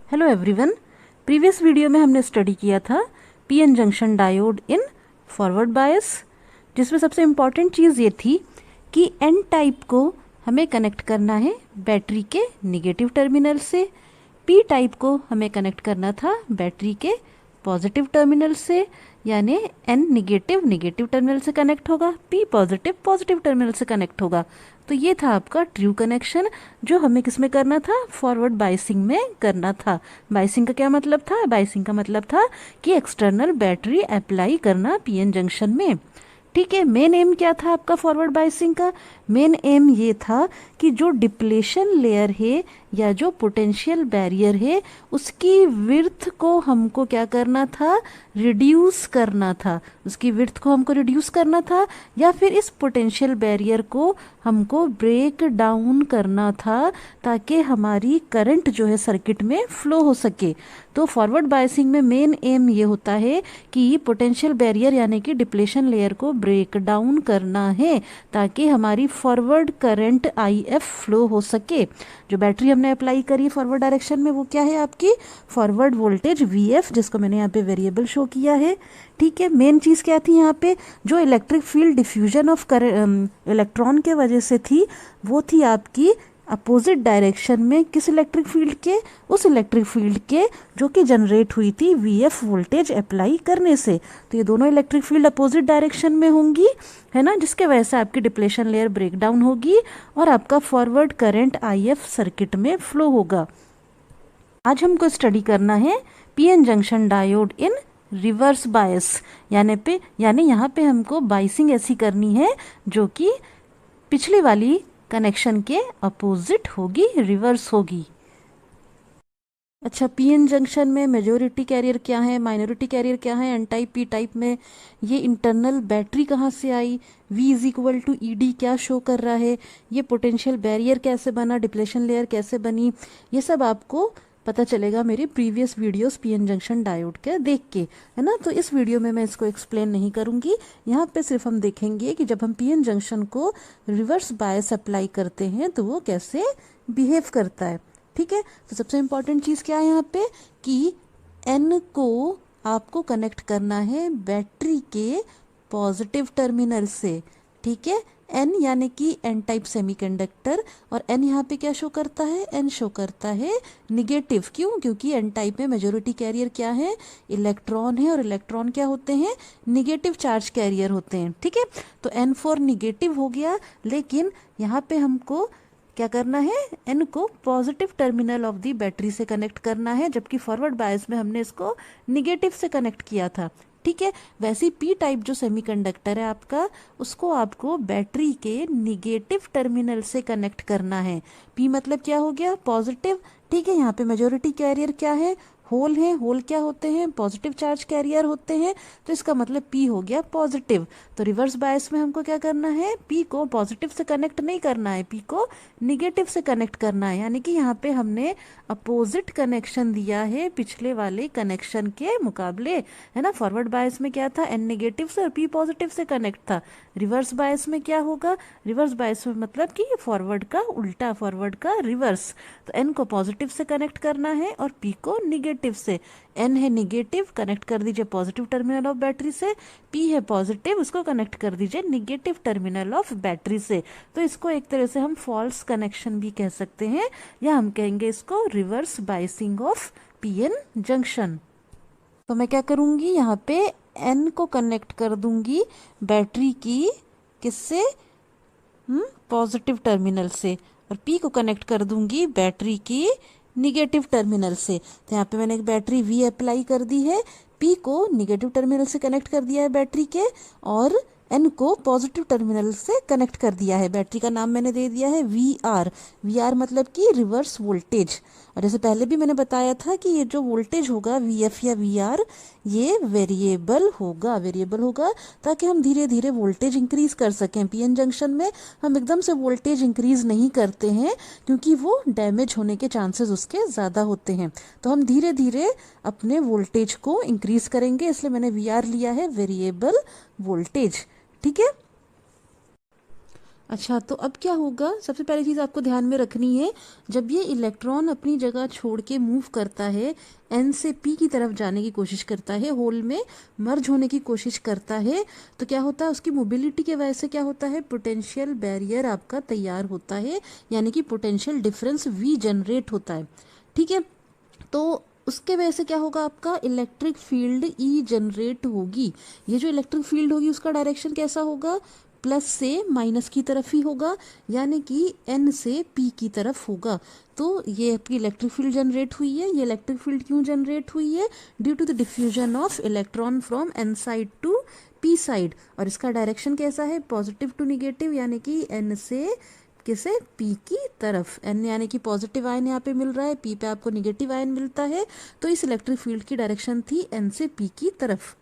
Hello everyone. Previous video में हमने study किया था PN junction diode in forward bias, जिसमें सबसे इम्पॉर्टेंट चीज़ ये थी कि एन टाइप को हमें कनेक्ट करना है बैटरी के निगेटिव टर्मिनल से, पी टाइप को हमें कनेक्ट करना था बैटरी के पॉजिटिव टर्मिनल से, यानी एन निगेटिव निगेटिव टर्मिनल से कनेक्ट होगा, पी पॉजिटिव पॉजिटिव टर्मिनल से कनेक्ट होगा। तो ये था आपका ट्रू कनेक्शन जो हमें किस में करना था, फॉरवर्ड बायसिंग में करना था। बायसिंग का क्या मतलब था? बायसिंग का मतलब था कि एक्सटर्नल बैटरी अप्लाई करना पीएन जंक्शन में। ठीक है, मेन एम क्या था आपका फॉरवर्ड बायसिंग का? मेन एम ये था कि जो डिप्लेशन लेयर है या जो पोटेंशियल बैरियर है उसकी विड्थ को हमको क्या करना था, रिड्यूस करना था। उसकी विड्थ को हमको रिड्यूस करना था या फिर इस पोटेंशियल बैरियर को हमको ब्रेक डाउन करना था ताकि हमारी करंट जो है सर्किट में फ्लो हो सके। तो फॉरवर्ड बायसिंग में मेन एम ये होता है कि पोटेंशियल बैरियर यानी कि डिप्लेशन लेयर को ब्रेक डाउन करना है ताकि हमारी फॉरवर्ड करंट आईएफ फ्लो हो सके। जो बैटरी हमने अप्लाई करी फॉरवर्ड डायरेक्शन में वो क्या है आपकी फॉरवर्ड वोल्टेज वीएफ, जिसको मैंने यहाँ पे वेरिएबल शो किया है। ठीक है, मेन चीज़ क्या थी यहाँ पे, जो electric field diffusion of electron के वजह से थी वो थी आपकी अपोजिट डायरेक्शन में किस इलेक्ट्रिक फील्ड के, उस इलेक्ट्रिक फील्ड के जो कि जनरेट हुई थी वीएफ वोल्टेज अप्लाई करने से। तो ये दोनों इलेक्ट्रिक फील्ड अपोजिट डायरेक्शन में होंगी, है ना, जिसके वजह से आपकी डिप्लेशन लेयर ब्रेक डाउन होगी और आपका फॉरवर्ड करंट आईएफ सर्किट में फ्लो होगा। आज हमको स्टडी करना है PN junction diode in reverse bias, यानी यहाँ पे हमको बाइसिंग ऐसी करनी है जो कि पिछली वाली कनेक्शन के अपोजिट होगी, रिवर्स होगी। अच्छा, पीएन जंक्शन में मेजोरिटी कैरियर क्या है, माइनॉरिटी कैरियर क्या है, एन टाइप पी टाइप में ये इंटरनल बैटरी कहाँ से आई, V is equal to E D क्या शो कर रहा है, ये पोटेंशियल बैरियर कैसे बना, डिप्लेशन लेयर कैसे बनी, ये सब आपको पता चलेगा मेरी previous videos PN junction diode के देख के, है ना। तो इस वीडियो में मैं इसको एक्सप्लेन नहीं करूंगी, यहाँ पे सिर्फ हम देखेंगे कि जब हम पीएन जंक्शन को रिवर्स बायस अप्लाई करते हैं तो वो कैसे बिहेव करता है। ठीक है, तो सबसे इम्पॉर्टेंट चीज़ क्या है यहाँ पे कि एन को आपको कनेक्ट करना है बैटरी के पॉजिटिव टर्मिनल से। ठीक है, एन यानी कि एन टाइप सेमीकंडक्टर, और एन यहाँ पे क्या शो करता है, एन शो करता है निगेटिव। क्यों? क्योंकि एन टाइप में मेजोरिटी कैरियर क्या है, इलेक्ट्रॉन है, और इलेक्ट्रॉन क्या होते हैं, निगेटिव चार्ज कैरियर होते हैं। ठीक है, तो एन फॉर निगेटिव हो गया, लेकिन यहाँ पे हमको क्या करना है, एन को positive terminal of the battery से कनेक्ट करना है, जबकि फॉरवर्ड बायस में हमने इसको निगेटिव से कनेक्ट किया था। ठीक है, वैसे पी टाइप जो सेमीकंडक्टर है आपका, उसको आपको बैटरी के निगेटिव टर्मिनल से कनेक्ट करना है। पी मतलब क्या हो गया, पॉजिटिव। ठीक है, यहाँ पे मेजोरिटी कैरियर क्या है, होल है। होल क्या होते हैं, पॉजिटिव चार्ज कैरियर होते हैं, तो इसका मतलब पी हो गया पॉजिटिव। तो रिवर्स बायस में हमको क्या करना है, पी को पॉजिटिव से कनेक्ट नहीं करना है, पी को निगेटिव से कनेक्ट करना है, यानी कि यहाँ पे हमने अपोजिट कनेक्शन दिया है पिछले वाले कनेक्शन के मुकाबले, है ना। फॉरवर्ड बायस में क्या था, एन नेगेटिव से और पी पॉजिटिव से कनेक्ट था। रिवर्स बायस में क्या होगा, रिवर्स बायस में मतलब कि फॉरवर्ड का उल्टा, फॉरवर्ड का रिवर्स। तो एन को पॉजिटिव से कनेक्ट करना है और पी को निगेटिव से। एन है निगेटिव, कनेक्ट कर दीजिए पॉजिटिव टर्मिनल ऑफ बैटरी से, पी है पॉजिटिव, उसको कनेक्ट कर दीजिए निगेटिव टर्मिनल ऑफ बैटरी से। तो इसको एक तरह से हम फॉल्स कनेक्शन भी कह सकते हैं, या हम कहेंगे इसको reverse biasing of PN junction. तो मैं क्या करूंगी, यहाँ पे एन को कनेक्ट कर दूंगी बैटरी की किससे, पॉजिटिव टर्मिनल से, और पी को कनेक्ट कर दूंगी बैटरी की निगेटिव टर्मिनल से। तो यहाँ पे मैंने एक बैटरी वी अप्लाई कर दी है, पी को निगेटिव टर्मिनल से कनेक्ट कर दिया है बैटरी के, और एन को पॉजिटिव टर्मिनल से कनेक्ट कर दिया है। बैटरी का नाम मैंने दे दिया है वी आर। वी आर मतलब कि रिवर्स वोल्टेज। और जैसे पहले भी मैंने बताया था कि ये जो वोल्टेज होगा वी एफ या वी आर, ये वेरिएबल होगा, वेरिएबल होगा ताकि हम धीरे धीरे वोल्टेज इंक्रीज कर सकें। पीएन जंक्शन में हम एकदम से वोल्टेज इंक्रीज नहीं करते हैं क्योंकि वो डैमेज होने के चांसेस उसके ज़्यादा होते हैं। तो हम धीरे धीरे अपने वोल्टेज को इंक्रीज करेंगे, इसलिए मैंने वी आर लिया है वेरिएबल वोल्टेज। ठीक है, अच्छा, तो अब क्या होगा, सबसे पहली चीज़ आपको ध्यान में रखनी है, जब ये इलेक्ट्रॉन अपनी जगह छोड़ के मूव करता है, एन से पी की तरफ जाने की कोशिश करता है, होल में मर्ज होने की कोशिश करता है, तो क्या होता है, उसकी मोबिलिटी के वजह से क्या होता है, पोटेंशियल बैरियर आपका तैयार होता है, यानी कि पोटेंशियल डिफरेंस वी जनरेट होता है। ठीक है, तो उसके वजह से क्या होगा, आपका इलेक्ट्रिक फील्ड ई जनरेट होगी। ये जो इलेक्ट्रिक फील्ड होगी उसका डायरेक्शन कैसा होगा, प्लस से माइनस की तरफ ही होगा, यानी कि एन से पी की तरफ होगा। तो ये आपकी इलेक्ट्रिक फील्ड जनरेट हुई है। ये इलेक्ट्रिक फील्ड क्यों जनरेट हुई है, due to the diffusion of electron from N side to P side. और इसका डायरेक्शन कैसा है, पॉजिटिव टू निगेटिव, यानी कि एन से किसे, पी की तरफ। एन यानी कि पॉजिटिव आयन यहाँ पे मिल रहा है, पी पे आपको निगेटिव आयन मिलता है, तो इस इलेक्ट्रिक फील्ड की डायरेक्शन थी एन से पी की तरफ।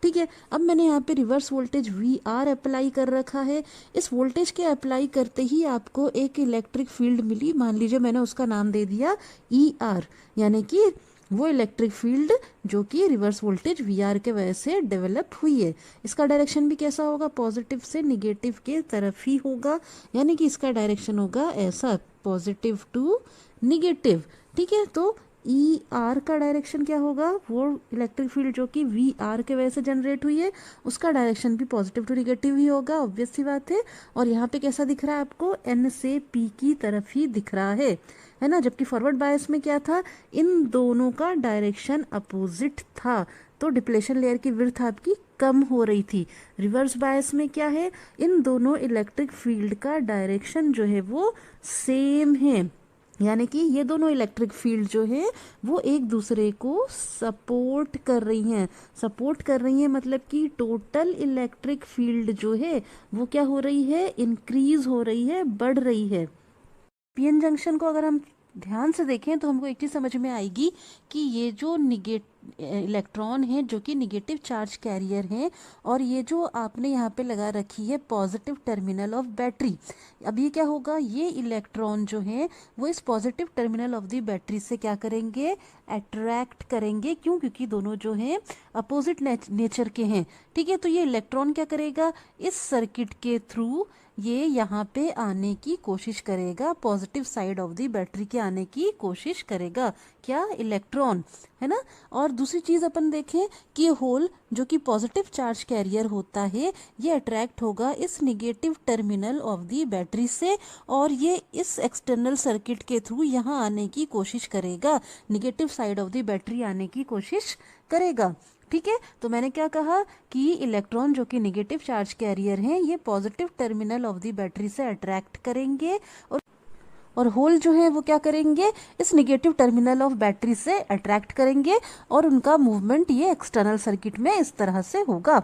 ठीक है, अब मैंने यहाँ पे reverse voltage V R apply कर रखा है। इस वोल्टेज के अप्लाई करते ही आपको एक इलेक्ट्रिक फील्ड मिली, मान लीजिए मैंने उसका नाम दे दिया ई आर, यानी कि वो इलेक्ट्रिक फील्ड जो कि रिवर्स वोल्टेज वी आर के वजह से डेवलप हुई है। इसका डायरेक्शन भी कैसा होगा, पॉजिटिव से निगेटिव के तरफ ही होगा, यानी कि इसका डायरेक्शन होगा ऐसा, पॉजिटिव टू निगेटिव। ठीक है, तो ई आर का डायरेक्शन क्या होगा, वो इलेक्ट्रिक फील्ड जो कि वी आर के वजह से जनरेट हुई है उसका डायरेक्शन भी पॉजिटिव टू निगेटिव ही होगा, ऑब्वियस सी बात है। और यहाँ पे कैसा दिख रहा है आपको, एन से पी की तरफ ही दिख रहा है ना। जबकि फॉरवर्ड बायस में क्या था, इन दोनों का डायरेक्शन अपोजिट था, तो डिप्लेशन लेयर की विड्थ आपकी कम हो रही थी। रिवर्स बायस में क्या है, इन दोनों इलेक्ट्रिक फील्ड का डायरेक्शन जो है वो सेम है, यानी कि ये दोनों इलेक्ट्रिक फील्ड जो है वो एक दूसरे को सपोर्ट कर रही हैं। सपोर्ट कर रही हैं मतलब कि टोटल इलेक्ट्रिक फील्ड जो है वो क्या हो रही है, इंक्रीज हो रही है, बढ़ रही है। पीएन जंक्शन को अगर हम ध्यान से देखें तो हमको एक चीज़ समझ में आएगी कि ये जो इलेक्ट्रॉन है जो कि निगेटिव चार्ज कैरियर हैं, और ये जो आपने यहाँ पे लगा रखी है पॉजिटिव टर्मिनल ऑफ बैटरी, अब ये क्या होगा, ये इलेक्ट्रॉन जो है वो इस positive terminal of the battery से क्या करेंगे, अट्रैक्ट करेंगे। क्यों, क्योंकि दोनों जो हैं अपोजिट नेचर के हैं। ठीक है, तो ये इलेक्ट्रॉन क्या करेगा, इस सर्किट के थ्रू ये यहाँ पे आने की कोशिश करेगा, positive side of the battery के आने की कोशिश करेगा, क्या, इलेक्ट्रॉन, है ना। और दूसरी चीज अपन देखें कि होल जो कि पॉजिटिव चार्ज कैरियर होता है ये अट्रैक्ट होगा इस negative terminal of the battery से, और ये इस एक्सटर्नल सर्किट के थ्रू यहाँ आने की कोशिश करेगा, negative side of the battery आने की कोशिश करेगा। ठीक है, तो मैंने क्या कहा कि इलेक्ट्रॉन जो कि निगेटिव चार्ज कैरियर हैं ये positive terminal of the battery से अट्रैक्ट करेंगे, और होल जो है वो क्या करेंगे, इस निगेटिव टर्मिनल ऑफ बैटरी से अट्रैक्ट करेंगे, और उनका मूवमेंट ये एक्सटर्नल सर्किट में इस तरह से होगा।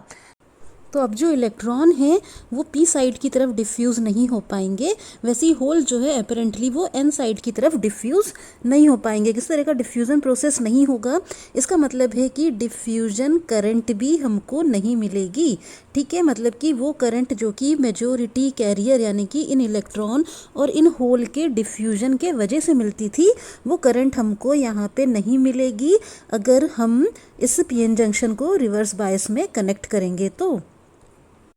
तो अब जो इलेक्ट्रॉन है वो पी साइड की तरफ डिफ्यूज़ नहीं हो पाएंगे, वैसे ही होल जो है अपेरेंटली वो एन साइड की तरफ डिफ्यूज़ नहीं हो पाएंगे। किस तरह का डिफ्यूज़न प्रोसेस नहीं होगा, इसका मतलब है कि डिफ्यूजन करंट भी हमको नहीं मिलेगी। ठीक है, मतलब कि वो करंट जो कि मेजोरिटी कैरियर यानी कि इन इलेक्ट्रॉन और इन होल के डिफ्यूजन के वजह से मिलती थी, वो करंट हमको यहाँ पे नहीं मिलेगी अगर हम इस पीएन जंक्शन को रिवर्स बायस में कनेक्ट करेंगे तो।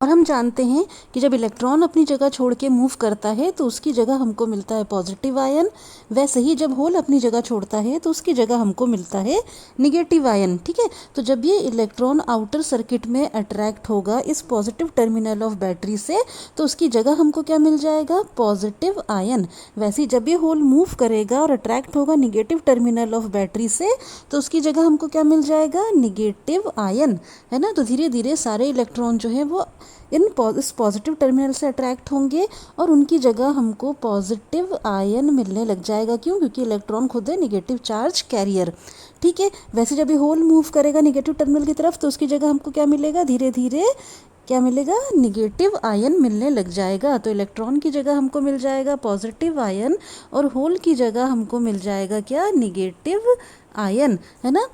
और हम जानते हैं कि जब इलेक्ट्रॉन अपनी जगह छोड़ के मूव करता है तो उसकी जगह हमको मिलता है पॉजिटिव आयन, वैसे ही जब होल अपनी जगह छोड़ता है तो उसकी जगह हमको मिलता है निगेटिव आयन। ठीक है, तो जब ये इलेक्ट्रॉन आउटर सर्किट में अट्रैक्ट होगा इस पॉजिटिव टर्मिनल ऑफ बैटरी से तो उसकी जगह हमको क्या मिल जाएगा, पॉजिटिव आयन। वैसे ही जब ये होल मूव करेगा और अट्रैक्ट होगा निगेटिव टर्मिनल ऑफ बैटरी से तो उसकी जगह हमको क्या मिल जाएगा, निगेटिव आयन, है ना। तो धीरे धीरे सारे इलेक्ट्रॉन जो है वो इस पॉजिटिव टर्मिनल से अट्रैक्ट होंगे और उनकी जगह हमको पॉजिटिव आयन मिलने लग जाएगा। क्यों, क्योंकि इलेक्ट्रॉन खुद है निगेटिव चार्ज कैरियर। ठीक है, वैसे जब ये होल मूव करेगा निगेटिव टर्मिनल की तरफ तो उसकी जगह हमको क्या मिलेगा, धीरे धीरे क्या मिलेगा, निगेटिव आयन मिलने लग जाएगा। तो इलेक्ट्रॉन की जगह हमको मिल जाएगा पॉजिटिव आयन और होल की जगह हमको मिल जाएगा क्या, निगेटिव आयन, है ना।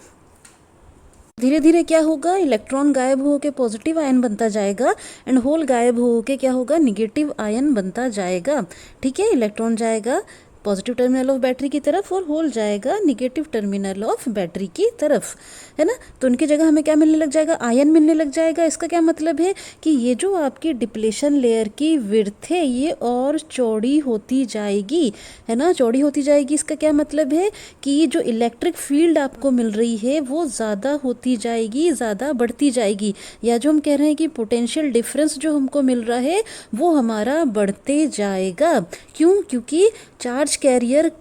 धीरे धीरे क्या होगा, इलेक्ट्रॉन गायब हो के पॉजिटिव आयन बनता जाएगा एंड होल गायब हो के क्या होगा, निगेटिव आयन बनता जाएगा। ठीक है, इलेक्ट्रॉन जाएगा पॉजिटिव टर्मिनल ऑफ बैटरी की तरफ और होल जाएगा निगेटिव टर्मिनल ऑफ बैटरी की तरफ, है ना। तो उनकी जगह हमें क्या मिलने लग जाएगा, आयन मिलने लग जाएगा। इसका क्या मतलब है कि ये जो आपकी डिप्लेशन लेयर की विड्थ है ये और चौड़ी होती जाएगी, है ना, चौड़ी होती जाएगी। इसका क्या मतलब है कि ये जो इलेक्ट्रिक फील्ड आपको मिल रही है वो ज़्यादा होती जाएगी, ज़्यादा बढ़ती जाएगी, या जो हम कह रहे हैं कि पोटेंशियल डिफरेंस जो हमको मिल रहा है वो हमारा बढ़ते जाएगा। क्यों? क्योंकि चार्ज कैरियर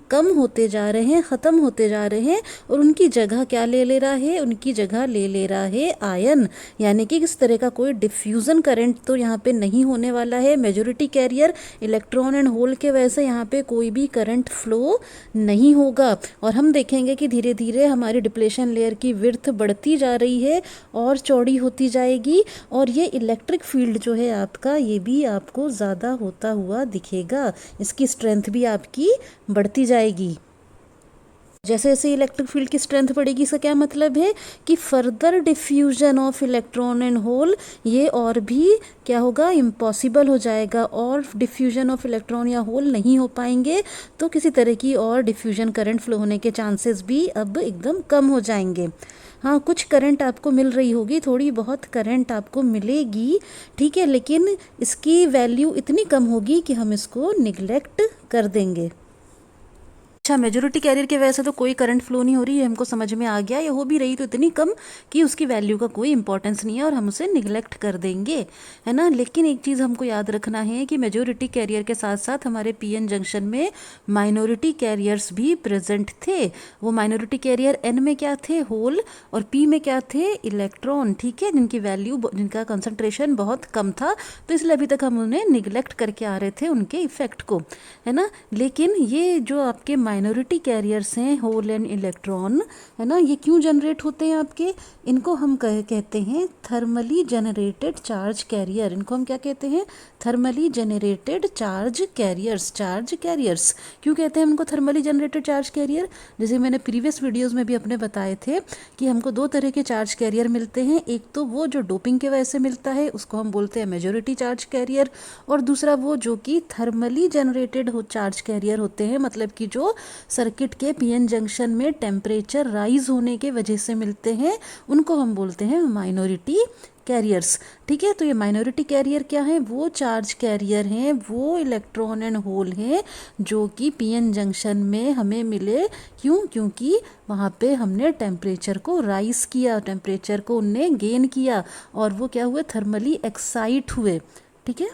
कम होते जा रहे हैं, ख़त्म होते जा रहे हैं, और उनकी जगह क्या ले ले रहा है, उनकी जगह ले रहा है आयन। यानी कि इस तरह का कोई डिफ्यूज़न करंट तो यहाँ पे नहीं होने वाला है। Majority carrier electron and hole के वजह से यहाँ पे कोई भी करंट फ्लो नहीं होगा। और हम देखेंगे कि धीरे धीरे हमारी डिप्लेशन लेयर की विड्थ बढ़ती जा रही है और चौड़ी होती जाएगी, और ये इलेक्ट्रिक फील्ड जो है आपका ये भी आपको ज़्यादा होता हुआ दिखेगा, इसकी स्ट्रेंथ भी आपकी बढ़ती जाएगी। जैसे जैसे इलेक्ट्रिक फील्ड की स्ट्रेंथ बढ़ेगी, इसका क्या मतलब है कि further diffusion of electron and hole ये और भी क्या होगा, इम्पॉसिबल हो जाएगा, और डिफ्यूजन ऑफ इलेक्ट्रॉन या होल नहीं हो पाएंगे। तो किसी तरह की और डिफ्यूजन करंट फ्लो होने के चांसेस भी अब एकदम कम हो जाएंगे। हाँ, कुछ करंट आपको मिल रही होगी, थोड़ी बहुत करंट आपको मिलेगी, ठीक है, लेकिन इसकी वैल्यू इतनी कम होगी कि हम इसको निगलेक्ट कर देंगे। अच्छा, मेजॉरिटी कैरियर की वजह से तो कोई करंट फ्लो नहीं हो रही है, हमको समझ में आ गया। ये हो भी रही तो इतनी कम कि उसकी वैल्यू का कोई इंपॉर्टेंस नहीं है और हम उसे निगलेक्ट कर देंगे, है ना। लेकिन एक चीज़ हमको याद रखना है कि मेजॉरिटी कैरियर के साथ साथ हमारे पीएन जंक्शन में माइनॉरिटी कैरियर्स भी प्रेजेंट थे। वो माइनॉरिटी कैरियर एन में क्या थे, होल, और पी में क्या थे, इलेक्ट्रॉन, ठीक है, जिनकी वैल्यू, जिनका कंसंट्रेशन बहुत कम था, तो इसलिए अभी तक हम उन्हें निगलेक्ट करके आ रहे थे उनके इफेक्ट को, है ना। लेकिन ये जो आपके माइनॉरिटी कैरियर्स हैं, होल एंड इलेक्ट्रॉन, है ना, ये क्यों जनरेट होते हैं आपके, इनको हम कहते हैं थर्मली जनरेटेड चार्ज कैरियर। इनको हम क्या कहते हैं, thermally generated charge carriers. Charge carriers क्यों कहते हैं इनको थर्मली जनरेटेड चार्ज कैरियर? जैसे मैंने प्रीवियस वीडियोस में भी अपने बताए थे कि हमको दो तरह के चार्ज कैरियर मिलते हैं। एक तो वो जो डोपिंग के वजह से मिलता है, उसको हम बोलते हैं मेजॉरिटी चार्ज कैरियर, और दूसरा वो जो कि थर्मली जनरेटेड चार्ज कैरियर होते हैं, मतलब कि जो सर्किट के पीएन जंक्शन में टेम्परेचर राइज होने के वजह से मिलते हैं, उनको हम बोलते हैं माइनॉरिटी कैरियर्स, ठीक है। तो ये माइनॉरिटी कैरियर क्या है, वो चार्ज कैरियर हैं, वो इलेक्ट्रॉन एंड होल हैं जो कि पीएन जंक्शन में हमें मिले। क्यों? क्योंकि वहाँ पे हमने टेम्परेचर को राइज किया, टेम्परेचर को उनने गेन किया, और वो क्या हुए, थर्मली एक्साइट हुए, ठीक है।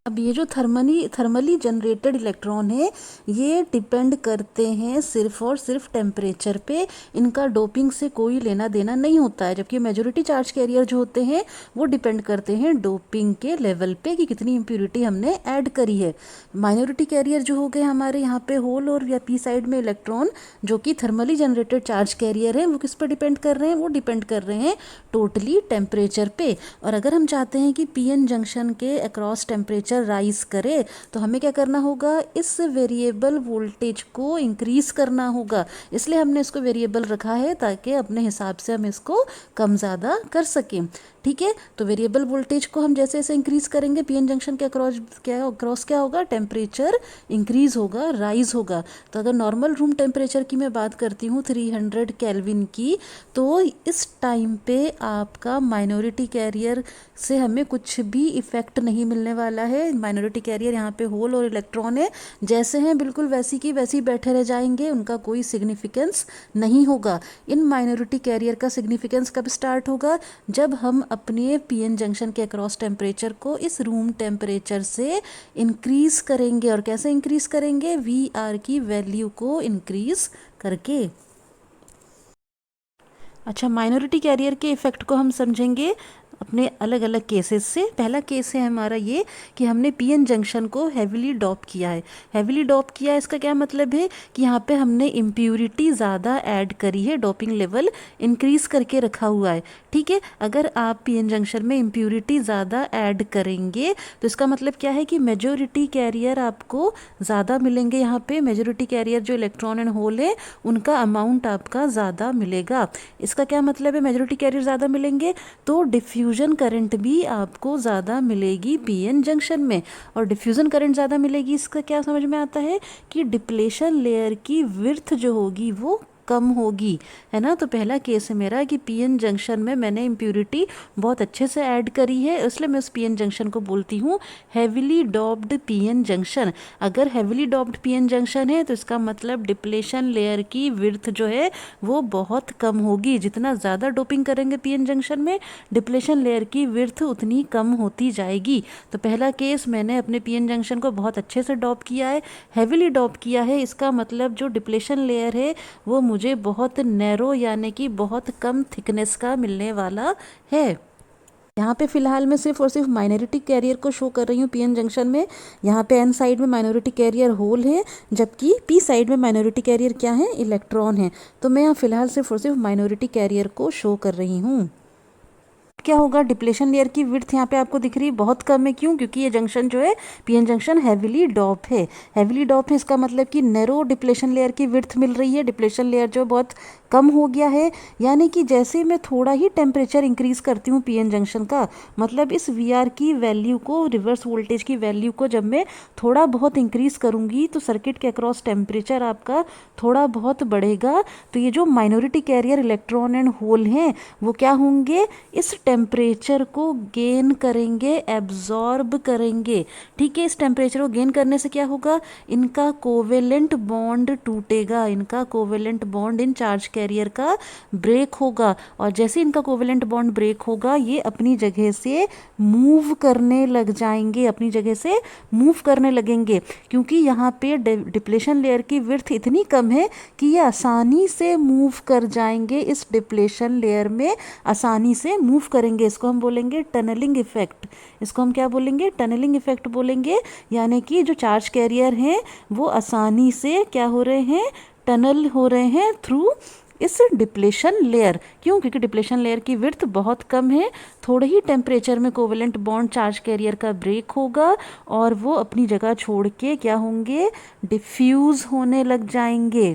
अब ये जो थर्मली जनरेटेड इलेक्ट्रॉन है ये डिपेंड करते हैं सिर्फ और सिर्फ टेम्परेचर पे, इनका डोपिंग से कोई लेना देना नहीं होता है। जबकि मेजॉरिटी चार्ज कैरियर जो होते हैं वो डिपेंड करते हैं डोपिंग के लेवल पे कि कितनी इम्प्योरिटी हमने ऐड करी है। माइनॉरिटी कैरियर जो हो गए हमारे यहाँ पे होल और या पी साइड में इलेक्ट्रॉन जो कि थर्मली जनरेटेड चार्ज कैरियर है, वो किस पर डिपेंड कर रहे हैं, वो डिपेंड कर रहे हैं टोटली टेम्परेचर पे। और अगर हम चाहते हैं कि पीएन जंक्शन के अक्रॉस टेम्परेचर राइज करे तो हमें क्या करना होगा, इस वेरिएबल वोल्टेज को इंक्रीज करना होगा। इसलिए हमने इसको वेरिएबल रखा है ताकि अपने हिसाब से हम इसको कम ज़्यादा कर सकें, ठीक है। तो वेरिएबल वोल्टेज को हम जैसे जैसे इंक्रीज करेंगे पीएन जंक्शन के अक्रॉस क्या होगा, टेम्परेचर इंक्रीज होगा, राइज होगा। तो अगर नॉर्मल रूम टेम्परेचर की मैं बात करती हूँ 300 केल्विन की, तो इस टाइम पे आपका माइनॉरिटी कैरियर से हमें कुछ भी इफेक्ट नहीं मिलने वाला है। माइनॉरिटी कैरियर यहाँ पे होल और इलेक्ट्रॉन है, जैसे हैं बिल्कुल वैसी की वैसी बैठे रह जाएंगे, उनका कोई सिग्निफिकेंस नहीं होगा। इन माइनॉरिटी कैरियर का सिग्निफिकेंस कब स्टार्ट होगा, जब हम अपने पीएन जंक्शन के अक्रॉस टेम्परेचर को इस रूम टेम्परेचर से इंक्रीज करेंगे। और कैसे इंक्रीज करेंगे, वी आर की वैल्यू को इंक्रीज करके। अच्छा, माइनॉरिटी कैरियर के इफेक्ट को हम समझेंगे अपने अलग अलग केसेस से। पहला केस है हमारा ये कि हमने पीएन जंक्शन को हैवीली डॉप किया है। हैवीली डॉप किया है, इसका क्या मतलब है कि यहाँ पे हमने इम्प्यूरिटी ज़्यादा ऐड करी है, डोपिंग लेवल इंक्रीज करके रखा हुआ है, ठीक है। अगर आप पीएन जंक्शन में इम्प्यूरिटी ज़्यादा ऐड करेंगे तो इसका मतलब क्या है कि मेजॉरिटी कैरियर आपको ज़्यादा मिलेंगे। यहाँ पे मेजॉरिटी कैरियर जो इलेक्ट्रॉन एंड होल है उनका अमाउंट आपका ज़्यादा मिलेगा। इसका क्या मतलब है, मेजॉरिटी कैरियर ज़्यादा मिलेंगे तो डिफ्यूजन डिफ्यूजन करंट भी आपको ज़्यादा मिलेगी पीएन जंक्शन में। और डिफ्यूजन करंट ज़्यादा मिलेगी, इसका क्या समझ में आता है कि डिप्लेशन लेयर की विड्थ जो होगी वो कम होगी, है ना। तो पहला केस है मेरा कि पीएन जंक्शन में मैंने इम्प्यूरिटी बहुत अच्छे से ऐड करी है, इसलिए मैं उस पीएन जंक्शन को बोलती हूँ हेविली डॉप्ड पीएन जंक्शन। अगर हेविली डॉप्ड पीएन जंक्शन है तो इसका मतलब डिप्लेशन लेयर की विड्थ जो है वो बहुत कम होगी। जितना ज़्यादा डोपिंग करेंगे पीएन जंक्शन में, डिप्लेशन लेयर की विड्थ उतनी कम होती जाएगी। तो पहला केस मैंने अपने पीएन जंक्शन को बहुत अच्छे से डॉप किया है, हेविली डॉप किया है। इसका मतलब जो डिप्लेशन लेयर है वो मुझे बहुत नैरो यानी कि बहुत कम थिकनेस का मिलने वाला है। यहाँ पे फिलहाल मैं सिर्फ और सिर्फ माइनॉरिटी कैरियर को शो कर रही हूँ पीएन जंक्शन में। यहाँ पे एन साइड में माइनॉरिटी कैरियर होल है, जबकि पी साइड में माइनॉरिटी कैरियर क्या है, इलेक्ट्रॉन है। तो मैं यहाँ फिलहाल सिर्फ और सिर्फ माइनॉरिटी कैरियर को शो कर रही हूँ। क्या होगा, डिप्लेशन लेयर की विड्थ यहाँ पे आपको दिख रही है बहुत कम है। क्यों? क्योंकि ये जंक्शन जो है पीएन जंक्शन हैविली डॉप है। हैविली डॉप है इसका मतलब कि नैरो डिप्लेशन लेयर की विड्थ मिल रही है, डिप्लेशन लेयर जो बहुत कम हो गया है। यानी कि जैसे मैं थोड़ा ही टेम्परेचर इंक्रीज करती हूँ पीएन जंक्शन का, मतलब इस वीआर की वैल्यू को, रिवर्स वोल्टेज की वैल्यू को जब मैं थोड़ा बहुत इंक्रीज करूँगी तो सर्किट के अक्रॉस टेम्परेचर आपका थोड़ा बहुत बढ़ेगा। तो ये जो minority carrier electron and hole हैं वो क्या होंगे, इस टेम्परेचर को गेन करेंगे, एब्जॉर्ब करेंगे। ठीक है, इस टेम्परेचर को गेन करने से क्या होगा, इनका कोवेलेंट बॉन्ड टूटेगा, इनका covalent bond in charge carrier का ब्रेक होगा। और जैसे इनका कोवेलेंट बॉन्ड ब्रेक होगा ये अपनी जगह से मूव करने लग जाएंगे, अपनी जगह से मूव करने लगेंगे। क्योंकि यहाँ पे डिप्लेशन लेयर की विड्थ इतनी कम है कि ये आसानी से मूव कर जाएंगे, इस डिप्लेशन लेयर में आसानी से मूव करेंगे। इसको हम बोलेंगे टनलिंग इफेक्ट। इसको हम क्या बोलेंगे, टनलिंग इफेक्ट बोलेंगे। यानी कि जो चार्ज कैरियर हैं वो आसानी से क्या हो रहे हैं, टनल हो रहे हैं थ्रू इस डिप्लेशन लेयर। क्यों? क्योंकि डिप्लेशन लेयर की विड्थ बहुत कम है, थोड़े ही टेम्परेचर में कोवेलेंट बॉन्ड चार्ज कैरियर का ब्रेक होगा और वो अपनी जगह छोड़ के क्या होंगे, डिफ्यूज होने लग जाएंगे।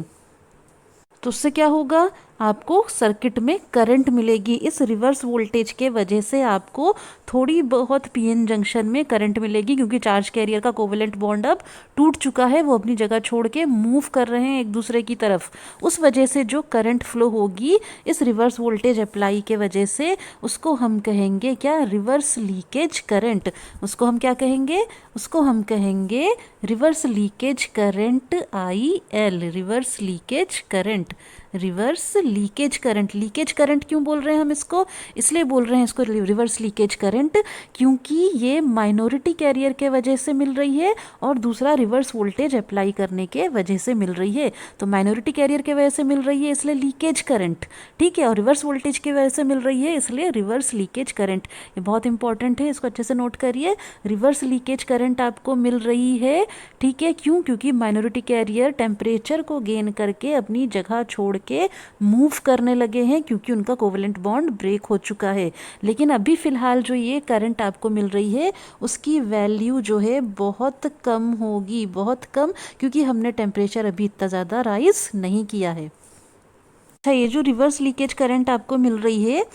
तो उससे क्या होगा, आपको सर्किट में करंट मिलेगी। इस रिवर्स वोल्टेज के वजह से आपको थोड़ी बहुत पीएन जंक्शन में करंट मिलेगी, क्योंकि चार्ज कैरियर का कोवेलेंट बॉन्ड अब टूट चुका है, वो अपनी जगह छोड़ के मूव कर रहे हैं एक दूसरे की तरफ। उस वजह से जो करंट फ्लो होगी इस रिवर्स वोल्टेज अप्लाई के वजह से, उसको हम कहेंगे क्या, रिवर्स लीकेज करंट। उसको हम क्या कहेंगे, उसको हम कहेंगे reverse leakage current, IL, reverse leakage current. Reverse leakage current, leakage current क्यों बोल रहे हैं हम इसको, इसलिए बोल रहे हैं इसको रिवर्स लीकेज करंट क्योंकि ये माइनॉरिटी कैरियर के वजह से मिल रही है और दूसरा रिवर्स वोल्टेज अप्लाई करने के वजह से मिल रही है। तो माइनॉरिटी कैरियर के वजह से मिल रही है इसलिए लीकेज करंट, ठीक है, और रिवर्स वोल्टेज की वजह से मिल रही है इसलिए रिवर्स लीकेज करंट। ये बहुत इंपॉर्टेंट है, इसको अच्छे से नोट करिए। रिवर्स लीकेज करंट आपको मिल रही है, ठीक है, क्यों? क्योंकि माइनॉरिटी कैरियर टेम्परेचर को गेन करके अपनी जगह छोड़ के मूव करने लगे हैं, क्योंकि उनका कोवेलेंट बॉन्ड ब्रेक हो चुका है। लेकिन अभी फिलहाल जो ये करंट आपको मिल रही है उसकी वैल्यू जो है बहुत कम होगी, बहुत कम, क्योंकि हमने टेम्परेचर अभी इतना ज़्यादा राइज नहीं किया है। अच्छा, ये जो रिवर्स लीकेज करंट आपको मिल रही है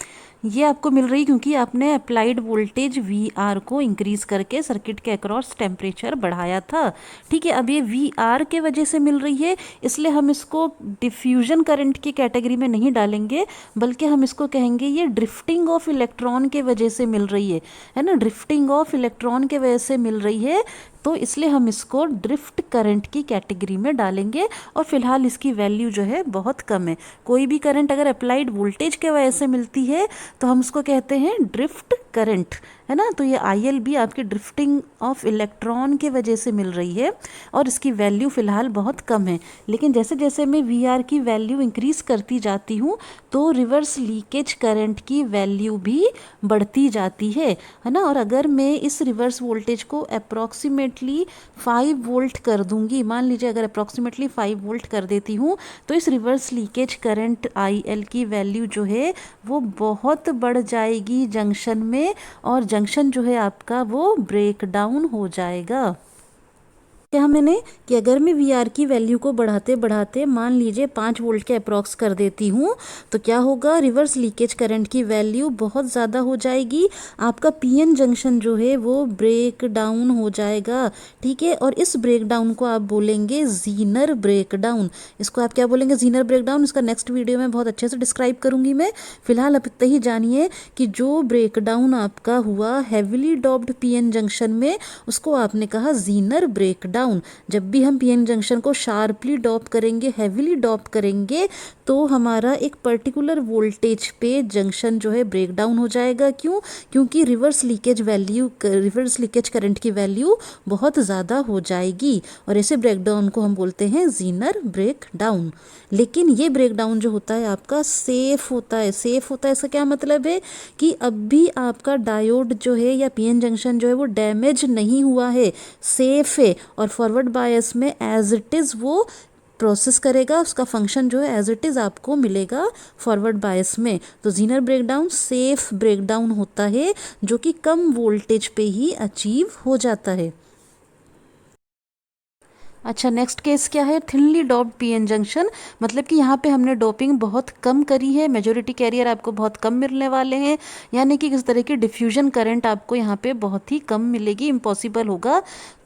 ये आपको मिल रही क्योंकि आपने अप्लाइड वोल्टेज VR को इंक्रीज करके सर्किट के अक्रॉस टेम्परेचर बढ़ाया था, ठीक है। अब ये VR के वजह से मिल रही है, इसलिए हम इसको डिफ्यूजन करंट की कैटेगरी में नहीं डालेंगे, बल्कि हम इसको कहेंगे ये ड्रिफ्टिंग ऑफ इलेक्ट्रॉन के वजह से मिल रही है ना, ड्रिफ्टिंग ऑफ इलेक्ट्रॉन के वजह से मिल रही है। तो इसलिए हम इसको ड्रिफ्ट करंट की कैटेगरी में डालेंगे और फिलहाल इसकी वैल्यू जो है बहुत कम है। कोई भी करंट अगर अप्लाइड वोल्टेज के वजह से मिलती है तो हम उसको कहते हैं ड्रिफ्ट करंट, है ना। तो ये IL भी आपकी ड्रिफ्टिंग ऑफ इलेक्ट्रॉन के वजह से मिल रही है और इसकी वैल्यू फिलहाल बहुत कम है। लेकिन जैसे जैसे मैं VR की वैल्यू इंक्रीज करती जाती हूँ तो रिवर्स लीकेज करंट की वैल्यू भी बढ़ती जाती है ना। और अगर मैं इस रिवर्स वोल्टेज को अप्रॉक्सीमेटली 5 वोल्ट कर दूंगी, मान लीजिए अगर अप्रॉक्सीमेटली 5 वोल्ट कर देती हूँ तो इस रिवर्स लीकेज करंट IL की वैल्यू जो है वो बहुत बढ़ जाएगी जंक्शन में, और जंक्शन जो है आपका वो ब्रेक डाउन हो जाएगा। क्या मैंने कि अगर मैं वी आर की वैल्यू को बढ़ाते बढ़ाते मान लीजिए 5 वोल्ट के अप्रॉक्स कर देती हूँ तो क्या होगा, रिवर्स लीकेज करंट की वैल्यू बहुत ज़्यादा हो जाएगी, आपका पीएन जंक्शन जो है वो ब्रेक डाउन हो जाएगा। ठीक है, और इस ब्रेक डाउन को आप बोलेंगे जीनर ब्रेक डाउन। इसको आप क्या बोलेंगे, जीनर ब्रेक डाउन। इसका नेक्स्ट वीडियो में बहुत अच्छे से डिस्क्राइब करूंगी मैं। फिलहाल अब इतना ही जानिए कि जो ब्रेक डाउन आपका हुआ हैविली डॉप्ड पीएन जंक्शन में, उसको आपने कहा जीनर ब्रेक डाउन। जब भी हम पीएन जंक्शन को शार्पली डॉप करेंगे, हैविली डॉप करेंगे, तो हमारा एक पर्टिकुलर वोल्टेज पे जंक्शन जो है ब्रेक डाउन हो जाएगा। क्यों? क्योंकि रिवर्स लीकेज करंट की वैल्यू बहुत ज़्यादा हो जाएगी, और ऐसे ब्रेक डाउन को हम बोलते हैं जीनर ब्रेक डाउन। लेकिन ये ब्रेक डाउन जो होता है आपका सेफ होता है। सेफ होता है इसका क्या मतलब है कि अब भी आपका डायोड जो है या पीएन जंक्शन जो है वो डैमेज नहीं हुआ है, सेफ है, और फॉरवर्ड बायस में एज इट इज़ वो प्रोसेस करेगा, उसका फंक्शन जो है एज इट इज़ आपको मिलेगा फॉरवर्ड बायस में। तो जीनर ब्रेकडाउन सेफ ब्रेकडाउन होता है जो कि कम वोल्टेज पे ही अचीव हो जाता है। अच्छा, नेक्स्ट केस क्या है, थिनली डॉप्ड पीएन जंक्शन। मतलब कि यहाँ पे हमने डोपिंग बहुत कम करी है, मेजोरिटी कैरियर आपको बहुत कम मिलने वाले हैं, यानी कि किस तरह की डिफ्यूजन करंट आपको यहाँ पे बहुत ही कम मिलेगी, इम्पॉसिबल होगा।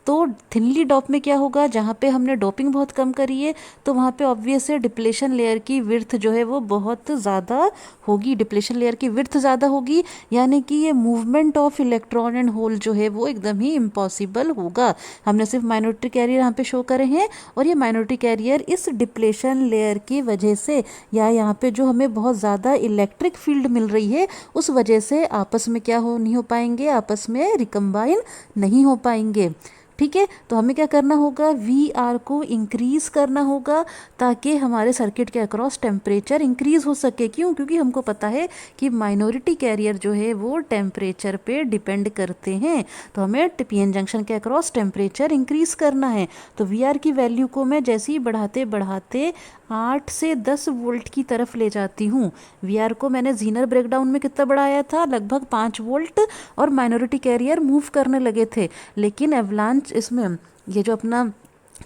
तो थिनली डॉप में क्या होगा, जहाँ पे हमने डोपिंग बहुत कम करी है तो वहाँ पे ऑब्वियस है डिप्लेशन लेयर की विड्थ जो है वो बहुत ज़्यादा होगी, डिप्लेशन लेयर की विड्थ ज़्यादा होगी, यानी कि ये movement of electron and hole जो है वो एकदम ही इम्पॉसिबल होगा। हमने सिर्फ माइनॉरिटी कैरियर यहाँ पे शो करे हैं, और ये माइनॉरिटी कैरियर इस डिप्लेशन लेयर की वजह से, या यहाँ पे जो हमें बहुत ज़्यादा इलेक्ट्रिक फील्ड मिल रही है उस वजह से आपस में क्या हो नहीं हो पाएंगे, आपस में रिकम्बाइन नहीं हो पाएंगे। ठीक है, तो हमें क्या करना होगा, वी आर को इंक्रीज करना होगा ताकि हमारे सर्किट के अक्रॉस टेम्परेचर इंक्रीज हो सके। क्यों? क्योंकि हमको पता है कि माइनॉरिटी कैरियर जो है वो टेम्परेचर पे डिपेंड करते हैं, तो हमें पीएन जंक्शन के अक्रॉस टेम्परेचर इंक्रीज करना है। तो वी आर की वैल्यू को मैं जैसे ही बढ़ाते बढ़ाते 8 से 10 वोल्ट की तरफ ले जाती हूँ। वी आर को मैंने जीनर ब्रेकडाउन में कितना बढ़ाया था, लगभग 5 वोल्ट, और माइनॉरिटी कैरियर मूव करने लगे थे। लेकिन एवलांच इसमें ये जो अपना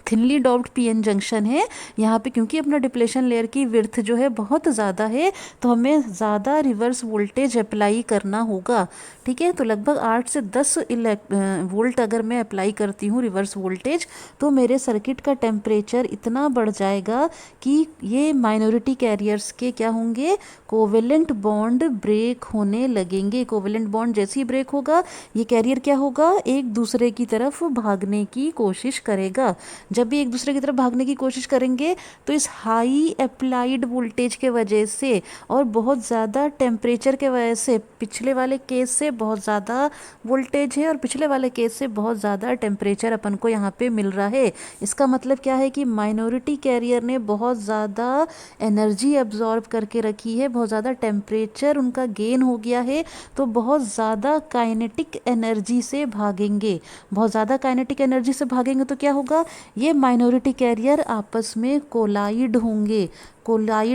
थिनली डॉप्ड पीएन जंक्शन है, यहाँ पे क्योंकि अपना डिप्लेशन लेयर की विड्थ जो है बहुत ज़्यादा है, तो हमें ज़्यादा रिवर्स वोल्टेज अप्लाई करना होगा। ठीक है, तो लगभग 8 से 10 वोल्ट अगर मैं अप्लाई करती हूँ रिवर्स वोल्टेज, तो मेरे सर्किट का टेम्परेचर इतना बढ़ जाएगा कि ये माइनॉरिटी कैरियर्स के क्या होंगे, कोवेलेंट बॉन्ड ब्रेक होने लगेंगे। कोवेलेंट बॉन्ड जैसे ही ब्रेक होगा, ये कैरियर क्या होगा, एक दूसरे की तरफ भागने की कोशिश करेगा। जब भी एक दूसरे की तरफ भागने की कोशिश करेंगे तो इस हाई अप्लाइड वोल्टेज के वजह से और बहुत ज़्यादा टेम्परेचर के वजह से, पिछले वाले केस से बहुत ज़्यादा वोल्टेज है और पिछले वाले केस से बहुत ज़्यादा टेम्परेचर अपन को यहाँ पे मिल रहा है। इसका मतलब क्या है कि माइनॉरिटी कैरियर ने बहुत ज़्यादा एनर्जी एब्जॉर्ब करके रखी है, बहुत ज़्यादा टेम्परेचर उनका गेन हो गया है, तो बहुत ज़्यादा काइनेटिक एनर्जी से भागेंगे। बहुत ज़्यादा काइनेटिक एनर्जी से भागेंगे तो क्या होगा, ये माइनॉरिटी कैरियर आपस में कोलाइड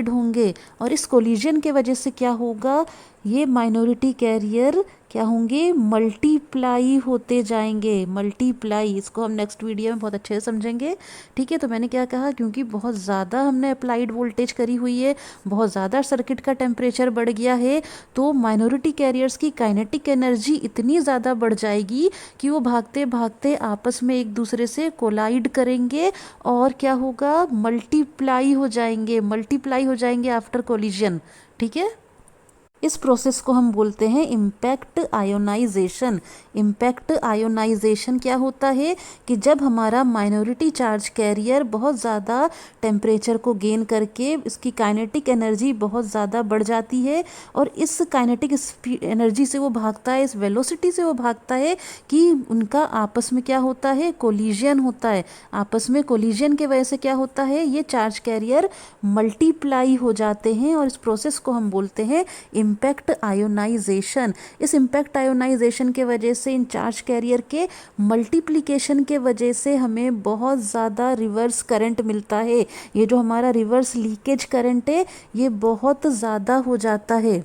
होंगे, और इस कोलिजन के वजह से क्या होगा, ये माइनॉरिटी कैरियर क्या होंगे, मल्टीप्लाई होते जाएंगे। मल्टीप्लाई, इसको हम नेक्स्ट वीडियो में बहुत अच्छे से समझेंगे। ठीक है, तो मैंने क्या कहा, क्योंकि बहुत ज़्यादा हमने अप्लाइड वोल्टेज करी हुई है, बहुत ज़्यादा सर्किट का टेम्परेचर बढ़ गया है, तो माइनॉरिटी कैरियर्स की काइनेटिक एनर्जी इतनी ज़्यादा बढ़ जाएगी कि वो भागते भागते आपस में एक दूसरे से कोलाइड करेंगे, और क्या होगा, मल्टीप्लाई हो जाएंगे आफ्टर कोलिजन। ठीक है, इस प्रोसेस को हम बोलते हैं इम्पैक्ट आयोनाइजेशन। इम्पैक्ट आयोनाइजेशन क्या होता है कि जब हमारा माइनॉरिटी चार्ज कैरियर बहुत ज़्यादा टेम्परेचर को गेन करके इसकी काइनेटिक एनर्जी बहुत ज़्यादा बढ़ जाती है, और इस काइनेटिक एनर्जी से वो भागता है, इस वेलोसिटी से वो भागता है कि उनका आपस में क्या होता है, कोलिजन होता है। आपस में कोलिजन के वजह से क्या होता है, ये चार्ज कैरियर मल्टीप्लाई हो जाते हैं, और इस प्रोसेस को हम बोलते हैं इम्पैक्ट आयोनाइजेशन। इस इम्पैक्ट आयोनाइजेशन के वजह से, इन चार्ज कैरियर के मल्टीप्लिकेशन के वजह से हमें बहुत ज़्यादा रिवर्स करंट मिलता है। ये जो हमारा रिवर्स लीकेज करंट है ये बहुत ज़्यादा हो जाता है।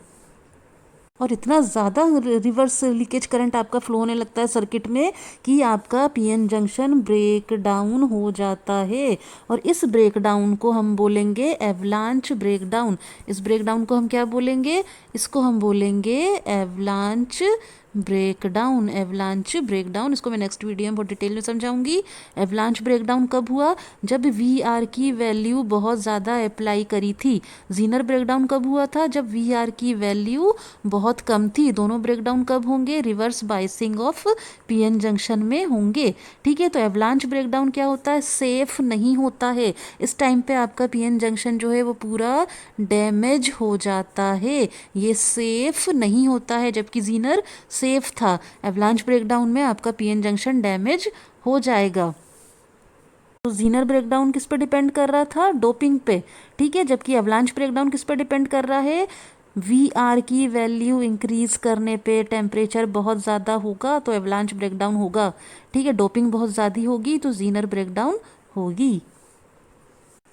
और इतना ज़्यादा रिवर्स लीकेज करंट आपका फ्लो होने लगता है सर्किट में कि आपका पीएन जंक्शन ब्रेक डाउन हो जाता है। और इस ब्रेक डाउन को हम बोलेंगे एवलांच ब्रेक डाउन। इस ब्रेक डाउन को हम क्या बोलेंगे? इसको हम बोलेंगे avalanche breakdown. Avalanche breakdown, इसको मैं नेक्स्ट वीडियो में बहुत डिटेल में समझाऊंगी। एवलांच ब्रेक डाउन कब हुआ? जब वी आर की वैल्यू बहुत ज़्यादा अप्लाई करी थी। जीनर ब्रेक डाउन कब हुआ था? जब वी आर की वैल्यू बहुत कम थी। दोनों ब्रेक डाउन कब होंगे? Reverse biasing of PN junction में होंगे। ठीक है, तो एवलांच ब्रेक डाउन क्या होता है? सेफ नहीं होता है। इस टाइम पे आपका पीएन जंक्शन जो है वो पूरा डैमेज हो जाता है, ये सेफ नहीं होता है, जबकि जीनर सेफ था। एवलांच ब्रेकडाउन में आपका पीएन जंक्शन डैमेज हो जाएगा। तो जीनर ब्रेकडाउन किस पे डिपेंड कर रहा था? डोपिंग पे। ठीक है, जबकि एवलांच ब्रेकडाउन किस पे डिपेंड कर रहा है? वी आर की वैल्यू इंक्रीज करने पे टेम्परेचर बहुत ज़्यादा होगा तो एवलांच ब्रेकडाउन होगा। ठीक है, डोपिंग बहुत ज़्यादा होगी तो जीनर ब्रेकडाउन होगी।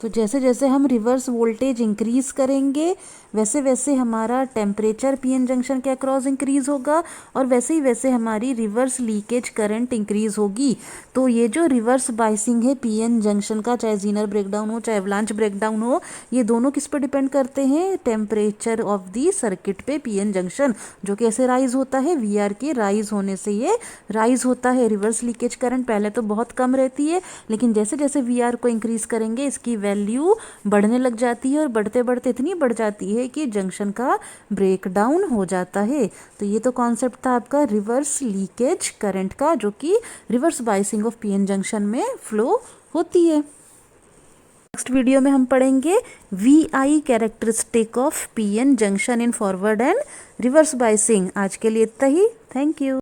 तो जैसे जैसे हम रिवर्स वोल्टेज इंक्रीज करेंगे वैसे वैसे हमारा टेम्परेचर पीएन जंक्शन के अक्रॉस इंक्रीज होगा और वैसे ही वैसे हमारी रिवर्स लीकेज करंट इंक्रीज होगी। तो ये जो रिवर्स बाइसिंग है पीएन जंक्शन का, चाहे जीनर ब्रेकडाउन हो चाहे एवलांच ब्रेकडाउन हो, ये दोनों किस पर डिपेंड करते हैं? टेम्परेचर ऑफ दी सर्किट पे पीएन जंक्शन, जो कि ऐसे राइज होता है, वी आर के राइज होने से ये राइज होता है। रिवर्स लीकेज करंट पहले तो बहुत कम रहती है, लेकिन जैसे जैसे वी आर को इंक्रीज करेंगे इसकी वैल्यू बढ़ने लग जाती है और बढ़ते बढ़ते इतनी बढ़ जाती है कि जंक्शन का ब्रेक डाउन हो जाता है। तो ये तो कॉन्सेप्ट था आपका रिवर्स लीकेज करंट का, जो कि reverse biasing of PN junction में फ्लो होती है। नेक्स्ट वीडियो में हम पढ़ेंगे V I characteristic of PN junction in forward and reverse biasing. आज के लिए इतना ही। Thank you.